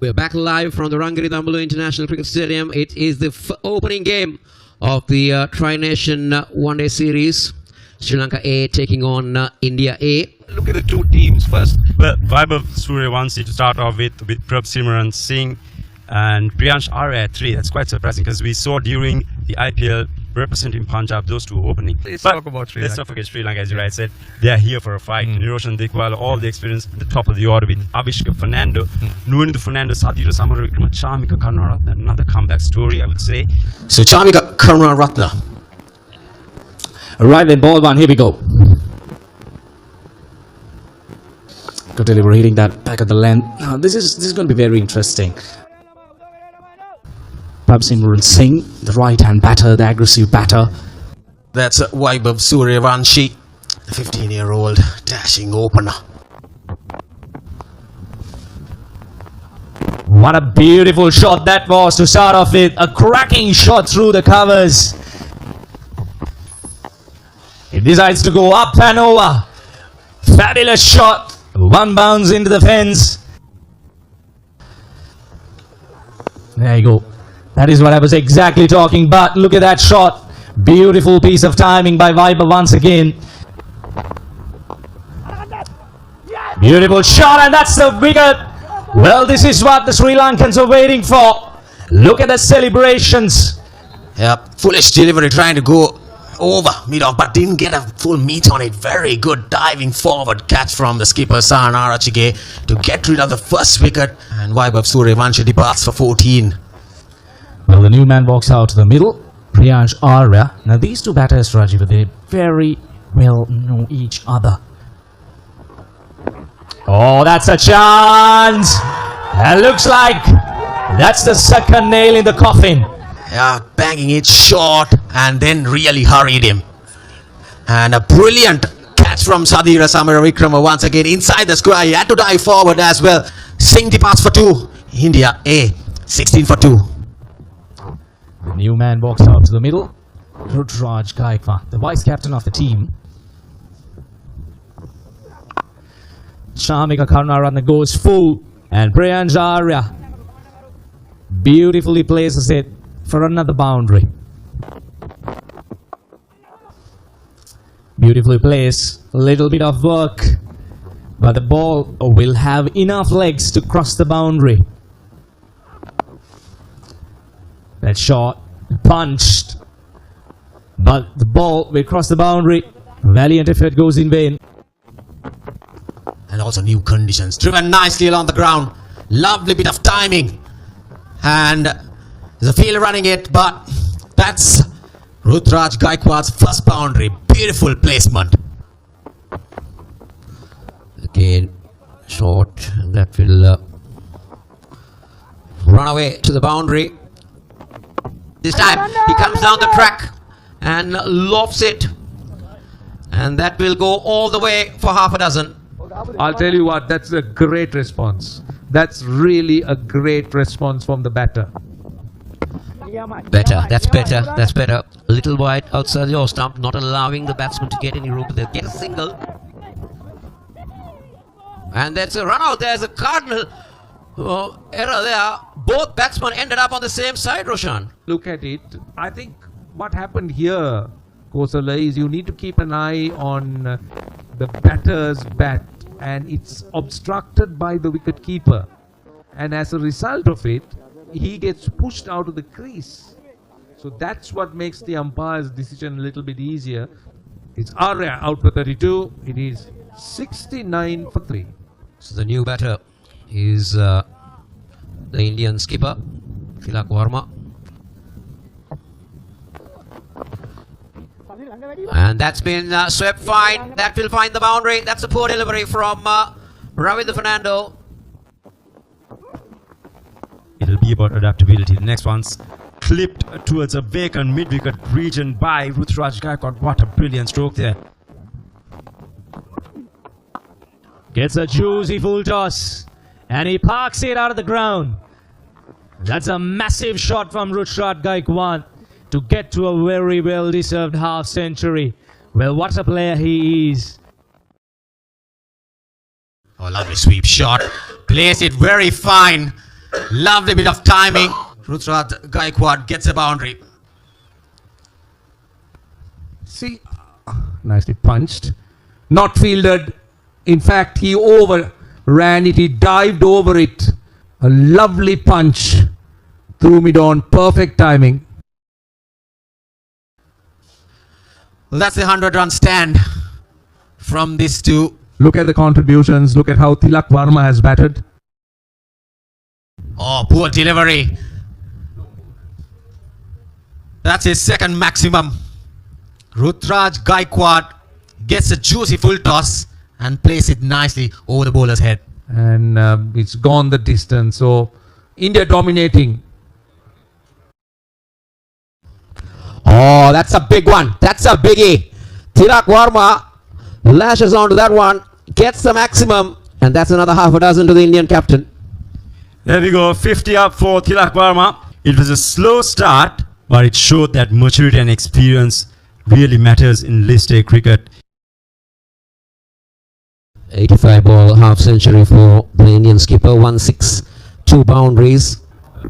We're back live from the Rangiri Dambulu International Cricket Stadium. It is the opening game of the Tri-Nation One-Day Series. Sri Lanka A taking on India A. Look at the two teams first. Well, Vaibhav Suryavanshi to start off with Prabh Simran Singh and Priyansh Arya at 3. That's quite surprising because we saw during the IPL representing Punjab those two opening. Let's talk about Sri Lanka. Let's not forget Sri Lanka, as you right said. They are here for a fight. Niroshan Dikwala, all the experience at the top of the order with Avishka Fernando, Nuindu Fernando, Sadhira Samarawickrama, Chamika Karunaratne. Another comeback story, I would say. So Chamika Karunaratne. Right then, ball one, here we go. Good delivery, hitting that back at the length. Now, this is going to be very interesting. Prabh Simran Singh, the right-hand batter, the aggressive batter. That's Vaibhav Suryavanshi, the 15-year-old dashing opener. What a beautiful shot that was to start off with. A cracking shot through the covers. He decides to go up and over. Fabulous shot. One bounce into the fence. There you go. That is what I was exactly talking about. Look at that shot. Beautiful piece of timing by Vaibhav once again. Beautiful shot, and that's the wicket. Well, this is what the Sri Lankans are waiting for. Look at the celebrations. Yeah, foolish delivery trying to go over mid-off, but didn't get a full meet on it. Very good diving forward catch from the skipper Sahan Arachige to get rid of the first wicket, and Vaibhav Suryavanshi departs for 14. Well, the new man walks out to the middle, Priyansh Arya. Now these two batters, Rajiv, they very well know each other. Oh, that's a chance! It looks like that's the second nail in the coffin. Yeah, banging it short and then really hurried him. And a brilliant catch from Sadhira Samarawickrama once again inside the square. He had to dive forward as well. Singh departs for 2. India A, 16 for 2. The new man walks out to the middle, Rutraj Gaikwad, the vice captain of the team. Chamika Karunaratne goes full, and Priyansh Arya beautifully places it for another boundary. Beautifully placed, a little bit of work, but the ball will have enough legs to cross the boundary. That shot punched, but the ball will cross the boundary. Valiant effort goes in vain. And also new conditions. Driven nicely along the ground. Lovely bit of timing. And there's a fielder running it, but that's Rutraj Gaikwad's first boundary. Beautiful placement. Again, short. That will run away to the boundary. This time he comes down the track and lofts it, and that will go all the way for half a dozen. I'll tell you what, that's a great response. That's really a great response from the batter. Better, that's better, that's better. A little wide outside your stump, not allowing the batsman to get any room. They'll get a single. And that's a run out. There's a cardinal error there. Both batsmen ended up on the same side, Roshan. Look at it. I think what happened here, Kosala, is you need to keep an eye on the batter's bat, and it's obstructed by the wicket keeper. And as a result of it, he gets pushed out of the crease. So that's what makes the umpire's decision a little bit easier. It's Arya out for 32. It is 69 for 3. So the new batter is the Indian skipper, Tilak Verma. And that's been swept fine. That will find the boundary. That's a poor delivery from Ravindra Fernando. It'll be about adaptability. The next one's clipped towards a vacant mid-wicket region by Rutraj Gaikwad. What a brilliant stroke there. Gets a juicy full toss, and he parks it out of the ground. That's a massive shot from Rutraj Gaikwad to get to a very well-deserved half-century. Well, what a player he is. Oh, lovely sweep shot. Plays it very fine. Lovely bit of timing. Rutraj Gaikwad gets a boundary. See, nicely punched. Not fielded. In fact, he overran it. He dived over it. A lovely punch. Threw mid on. Perfect timing. Well, that's the 100-run stand from these two. Look at the contributions. Look at how Tilak Varma has batted. Oh, poor delivery. That's his second maximum. Rutraj Gaikwad gets a juicy full toss and plays it nicely over the bowler's head. And it's gone the distance. So, India dominating. Oh, that's a big one. That's a biggie. Tilak Varma lashes onto that one, gets the maximum, and that's another half a dozen to the Indian captain. There we go, 50 up for Tilak Varma. It was a slow start, but it showed that maturity and experience really matters in list A cricket. 85 ball half century for the Indian skipper. 1-6, 2 boundaries.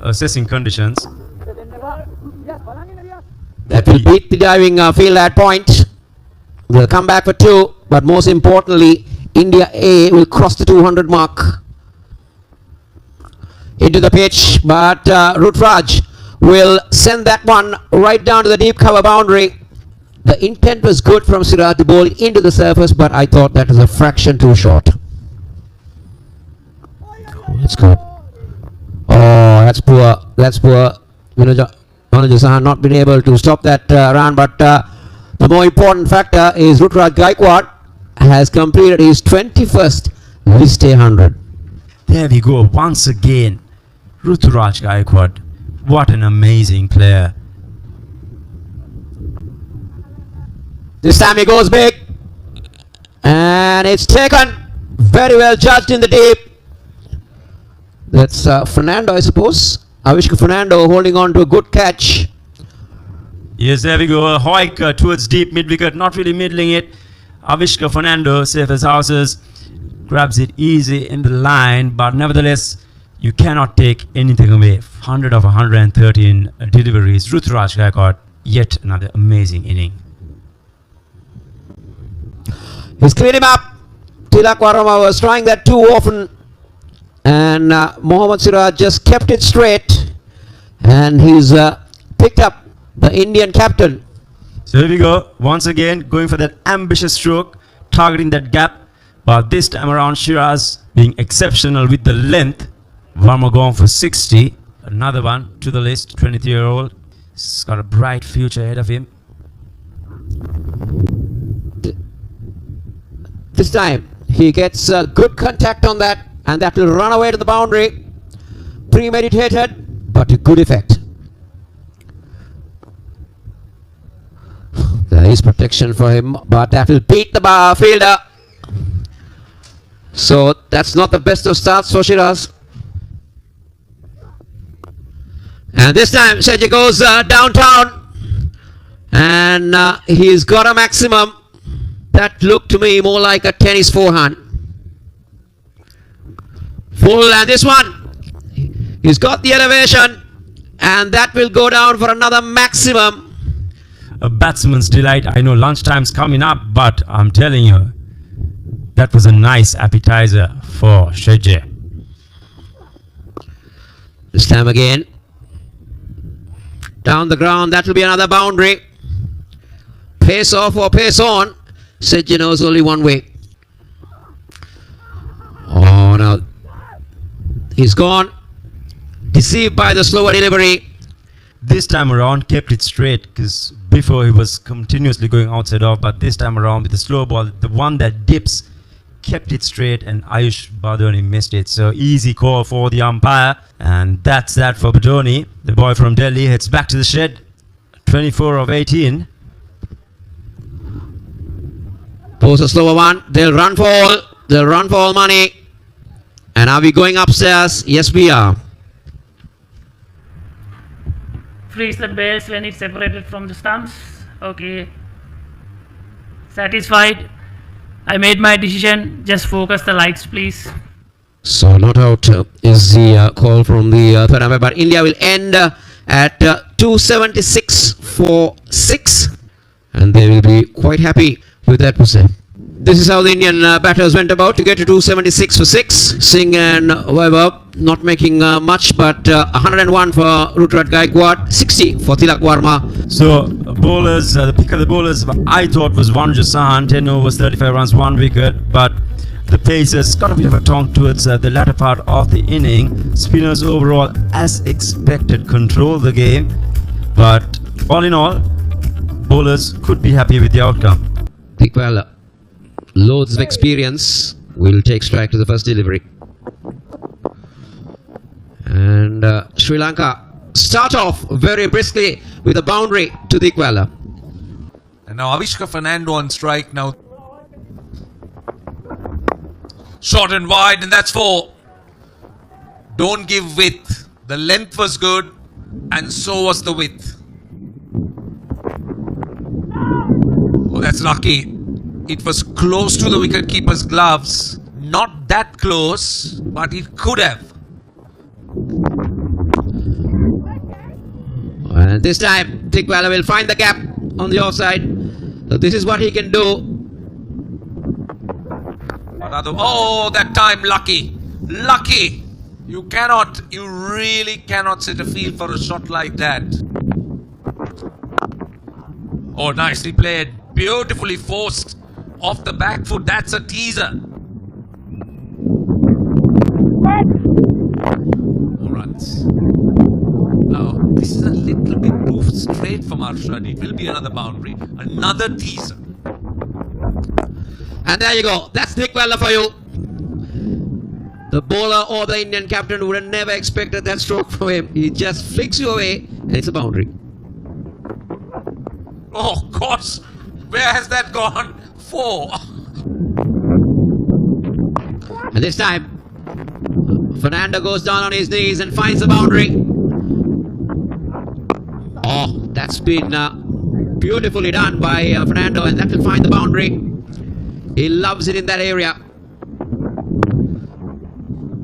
Assessing conditions. That will beat the diving field at point. They'll come back for 2, but most importantly, India A will cross the 200 mark. Into the pitch, but Rutraj will send that one right down to the deep cover boundary. The intent was good from Siraj to bowl into the surface, but I thought that was a fraction too short. That's good. Oh, that's poor. That's poor. Manager Sahan not been able to stop that run, but the more important factor is Rutraj Gaikwad has completed his 21st List A 100. There we go, once again. Rutraj Gaikwad. What an amazing player. This time he goes big. And it's taken. Very well judged in the deep. That's Fernando, I suppose. Avishka Fernando holding on to a good catch. Yes, there we go. A hoik towards deep mid-wicket, not really middling it. Avishka Fernando, safe as houses, grabs it easy in the line, but nevertheless, you cannot take anything away. 100 of 113 deliveries. Rutraj Gaikwad, yet another amazing inning. He's cleaned him up. Tilak Varma was trying that too often. And Mohammad Siraj just kept it straight. And he's picked up the Indian captain. So here we go. Once again, going for that ambitious stroke, targeting that gap. But this time around, Shiraz being exceptional with the length. Varma going for 60. Another one to the list, 23-year-old. He's got a bright future ahead of him. This time he gets good contact on that, and that will run away to the boundary. Premeditated, but to good effect. There is protection for him, but that will beat the fielder. So that's not the best of starts for Shiraz. And this time Seji goes downtown, and he's got a maximum. That looked to me more like a tennis forehand. Full, and this one, he's got the elevation, and that will go down for another maximum. A batsman's delight. I know lunchtime's coming up, but I'm telling you, that was a nice appetizer for Sheji. This time again, down the ground, that will be another boundary. Pace off or pace on, Seji knows only one way. Oh, now he's gone, deceived by the slower delivery. This time around, kept it straight, because before he was continuously going outside off, but this time around with the slow ball, the one that dips, kept it straight, and Ayush Badoni missed it. So easy call for the umpire, and that's that for Badoni. The boy from Delhi heads back to the shed. 24 of 18. Pose a slower one. They'll run for all. They'll run for all money. And are we going upstairs? Yes, we are. Freeze the base when it's separated from the stumps. Okay. Satisfied. I made my decision. Just focus the lights, please. So not out is the call from the third umpire, but India will end at 276 for 6, and they will be quite happy with that per se. This is how the Indian batters went about to get to 276 for 6. Singh and Vaibhav not making much, but 101 for Ruturaj Gaikwad, 60 for Tilak Varma. So bowlers, the pick of the bowlers I thought was Wanju Sahan, 10 overs, 35 runs, 1 wicket, but the Pacers got a bit of a tongue towards the latter part of the inning. Spinners overall, as expected, controlled the game, but all in all, bowlers could be happy with the outcome. Dikwala, loads of experience, will take strike to the first delivery. And Sri Lanka start off very briskly with a boundary to Dikwala. And now Avishka Fernando on strike now. Short and wide, and that's 4. Don't give width. The length was good, and so was the width. Oh, that's lucky. It was close to the wicketkeeper's gloves. Not that close, but it could have. And this time, Dikwala will find the gap on the offside. So this is what he can do. Oh, that time lucky. Lucky. You really cannot set a field for a shot like that. Oh, nicely played. Beautifully forced off the back foot. That's a teaser. 4 runs. Now, this is a little bit too straight from Arshad. It will be another boundary. Another teaser. And there you go. That's Dikwala for you. The bowler or the Indian captain would have never expected that stroke from him. He just flicks you away, and it's a boundary. Oh, gosh. Where has that gone? 4. And this time, Fernando goes down on his knees and finds the boundary. Oh, that's been beautifully done by Fernando, and that will find the boundary. He loves it in that area.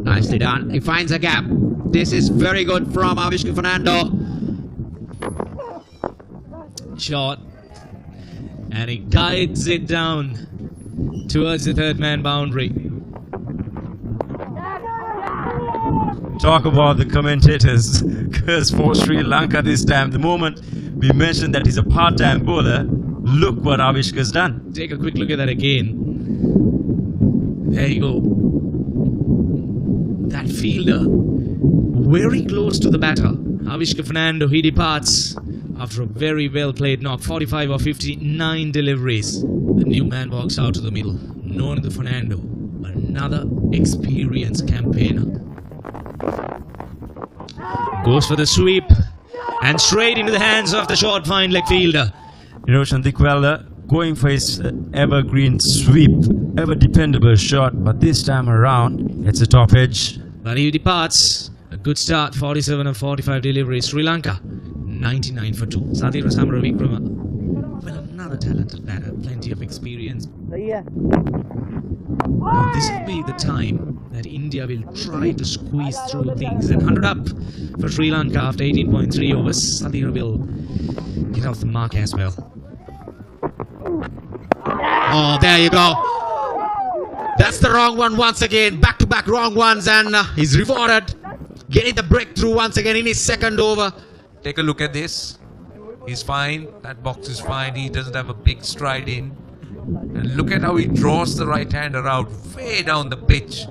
Nicely done. He finds a gap. This is very good from Avishka Fernando. Shot. And he guides it down towards the third man boundary. Talk about the commentators, because for Sri Lanka this time, the moment we mentioned that he's a part-time bowler, look what Avishka's done. Take a quick look at that again. There you go. That fielder very close to the batter. Avishka Fernando, he departs after a very well played knock. 45 or 59 deliveries. The new man walks out to the middle. Known to Fernando. Another experienced campaigner. Goes for the sweep. And straight into the hands of the short fine leg fielder. Roshan Dikwala going for his evergreen sweep, ever dependable shot, but this time around it's a top edge. But he departs. A good start, 47 of 45 deliveries. Sri Lanka, 99 for 2. Sathira Samaravikrama, well, another talented batter, plenty of experience. Now this will be the time that India will try to squeeze through things. And 100 up for Sri Lanka after 18.3 overs. Sathira will get off the mark as well. Oh, there you go. That's the wrong one once again. Back-to-back wrong ones, and he's rewarded. Getting the breakthrough once again in his second over. Take a look at this. He's fine. That box is fine. He doesn't have a big stride in. And look at how he draws the right-hander out way down the pitch.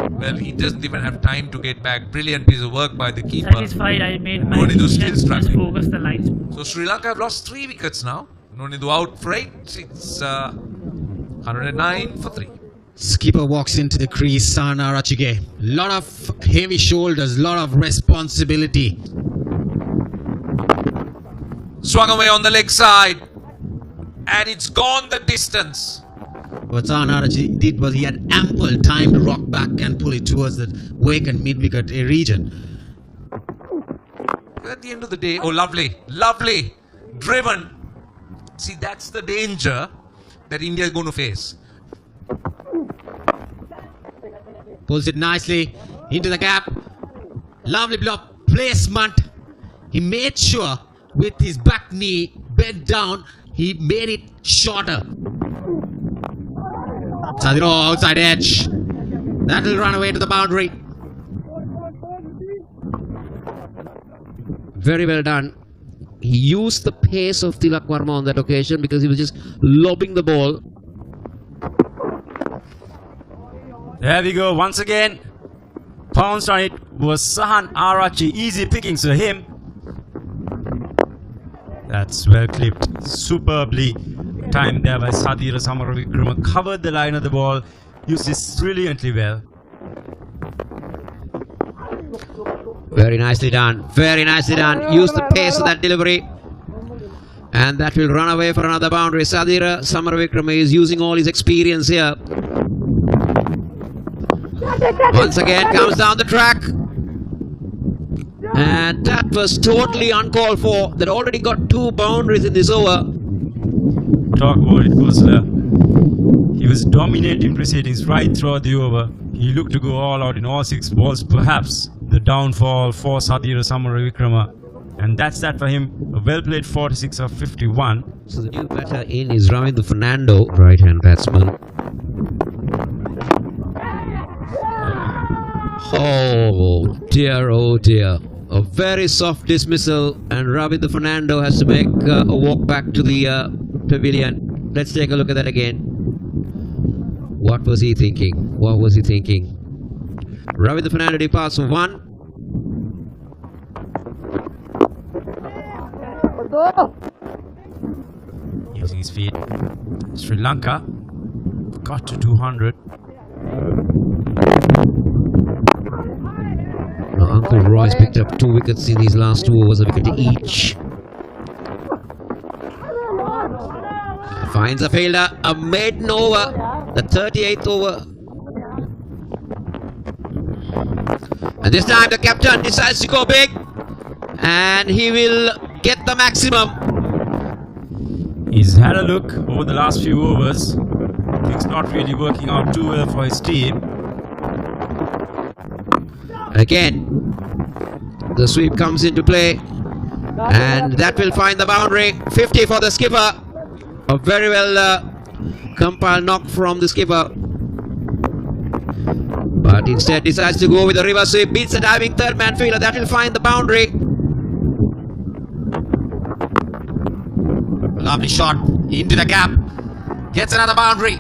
Well, he doesn't even have time to get back. Brilliant piece of work by the keeper. Satisfied, I made my Nonidu still let's just struggling. focus the lines. So Sri Lanka have lost 3 wickets now. Nonidu out for 8. It's 109 for 3. Skipper walks into the crease, Sana Rachige. Lot of heavy shoulders, lot of responsibility. Swung away on the leg side. And it's gone the distance. What Sana Rachige did was he had ample time to rock back and pull it towards the wake and mid-wicket region. At the end of the day, oh, lovely, lovely, driven. See, that's the danger that India is going to face. Pulls it nicely into the gap. Lovely block placement. He made sure with his back knee bent down, he made it shorter. Sadira outside edge. That will run away to the boundary. Very well done. He used the pace of Tilak Varma on that occasion because he was just lobbing the ball. There we go. Once again, pounced on it was Sahan Arachi. Easy pickings for him. That's well clipped. Superbly timed there by Sadira Samaravikrama. Covered the line of the ball. Used this brilliantly well. Very nicely done. Very nicely done. Use the pace of that delivery. And that will run away for another boundary. Sadira Samaravikrama is using all his experience here. Once again comes down the track. And that was totally uncalled for. They'd already got 2 boundaries in this over. Talk about it, Kosala. He was dominating proceedings right throughout the over. He looked to go all out in all 6 balls. Perhaps the downfall for Sadira Samaravikrama. And that's that for him. A well played 46 of 51. So the new batter in is Ravindu Fernando, right hand batsman. Oh dear, oh dear. A very soft dismissal, and Ravindu Fernando has to make a walk back to the pavilion. Let's take a look at that again. What was he thinking? What was he thinking? Ravindu Fernando departs for 1. Using his feet. Sri Lanka got to 200. Now, Uncle Roy's picked up 2 wickets in these last 2 overs, a wicket each. Finds a fielder, a maiden over, the 38th over. And this time the captain decides to go big, and he will get the maximum. He's had a look over the last few overs. Things not really working out too well for his team. Again, the sweep comes into play, and that will find the boundary. 50 for the skipper. A very well compiled knock from the skipper. But instead decides to go with the reverse sweep. Beats the diving third man fielder. That will find the boundary. Lovely shot into the gap. Gets another boundary.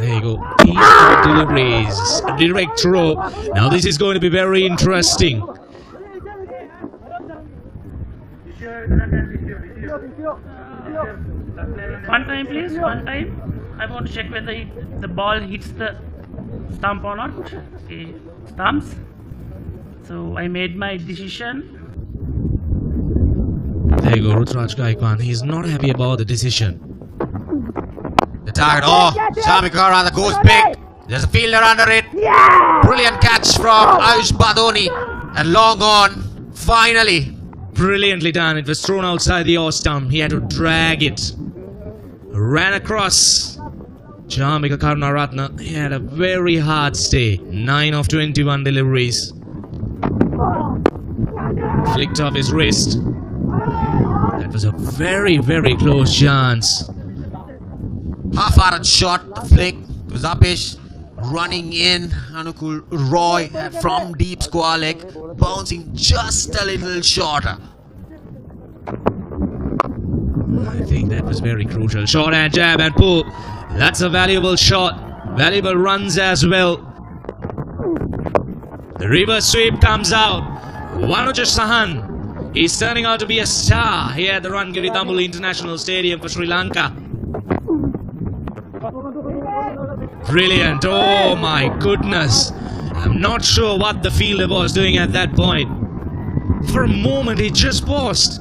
There you go. Peaceful deliveries. A direct throw. Now this is going to be very interesting. One time, please. One time. I want to check whether the ball hits the stump or not. Okay. Stumps. So I made my decision. There you go, Rutraj Gaikwad. He's not happy about the decision. The target. Oh, Shamikara goes big. There's a fielder under it. Brilliant catch from Ayush Badoni. And long on. Finally. Brilliantly done. It was thrown outside the off stump. He had to drag it. Ran across. Jamika Karunaratne. He had a very hard stay. 9 of 21 deliveries. Flicked off his wrist. That was a very, very close chance. Half-hearted shot. The flick. It was Upish. Running in. Anukul Roy from deep square leg. Bouncing just a little shorter. I think that was very crucial. Short and jab and pull. That's a valuable shot. Valuable runs as well. The reverse sweep comes out. Wanuja Sahan is turning out to be a star here at the Rangiri Tamboli International Stadium for Sri Lanka. Brilliant. Oh my goodness. I'm not sure what the fielder was doing at that point. For a moment he just paused.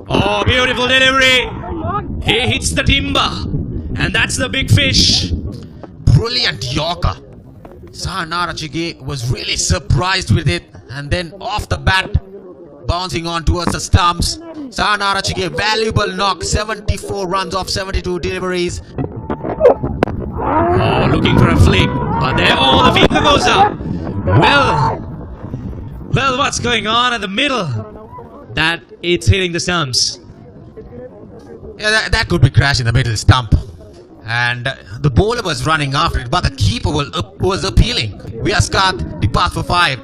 Oh, beautiful delivery. He hits the timber. And that's the big fish. Brilliant Yorker. Sahanarachige was really surprised with it. And then off the bat, bouncing on towards the stumps. Sahanarachige, valuable knock. 74 runs off 72 deliveries. Oh, looking for a flick. But there, oh, the finger goes up. Well, what's going on in the middle? That it's hitting the stumps. Yeah, that could be crash in the middle stump. And the bowler was running after it, but the keeper was appealing. We are scored the pass for 5.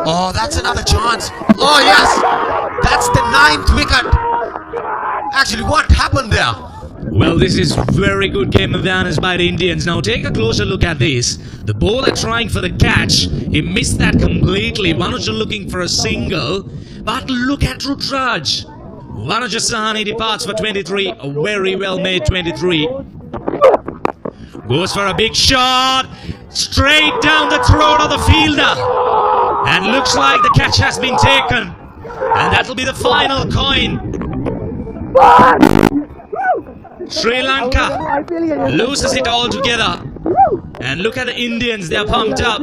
Oh, that's another chance. Oh, yes. That's the 9th wicket. Actually, what happened there? Well, this is very good game of manners by the Indians. Now take a closer look at this. The bowler trying for the catch. He missed that completely. Vanuja looking for a single. But look at Rutraj. Vanuja Sahani departs for 23. A very well made 23. Goes for a big shot. Straight down the throat of the fielder. And looks like the catch has been taken. And that'll be the final coin. Sri Lanka loses it all together. And look at the Indians, they're pumped up.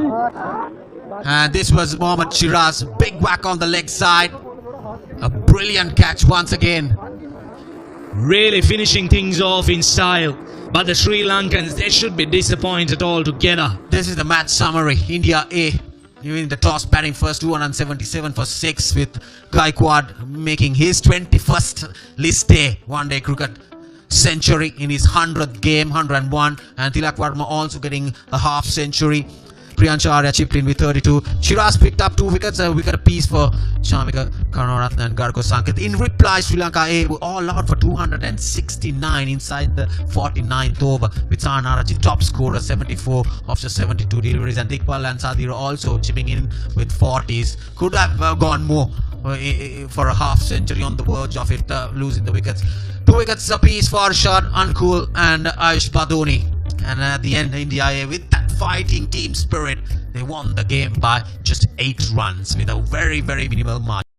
And this was Mohammad Shiraz. Big whack on the leg side. A brilliant catch once again. Really finishing things off in style. But the Sri Lankans, they should be disappointed altogether. This is the match summary. India A. Even the toss batting first, 277 for 6, with Gaikwad making his 21st list A one-day cricket century in his 100th game, 101, and Tilak Varma also getting a half century. Priyansh Arya chipped in with 32. Shiraz picked up 2 wickets, a wicket apiece for Shamika Karunaratne and Gargo Sanket. In reply, Sri Lanka A were all out for 269 inside the 49th over, with Sahanaraji top scorer 74 after 72 deliveries, and Dickpal and Sadira also chipping in with 40s. Could have gone more for a half century, on the verge of it, losing the wickets. 2 wickets apiece for Arshad, Ankul and Ayush Badoni. And at the end, India A, with that fighting team spirit, they won the game by just 8 runs with a very, very minimal margin.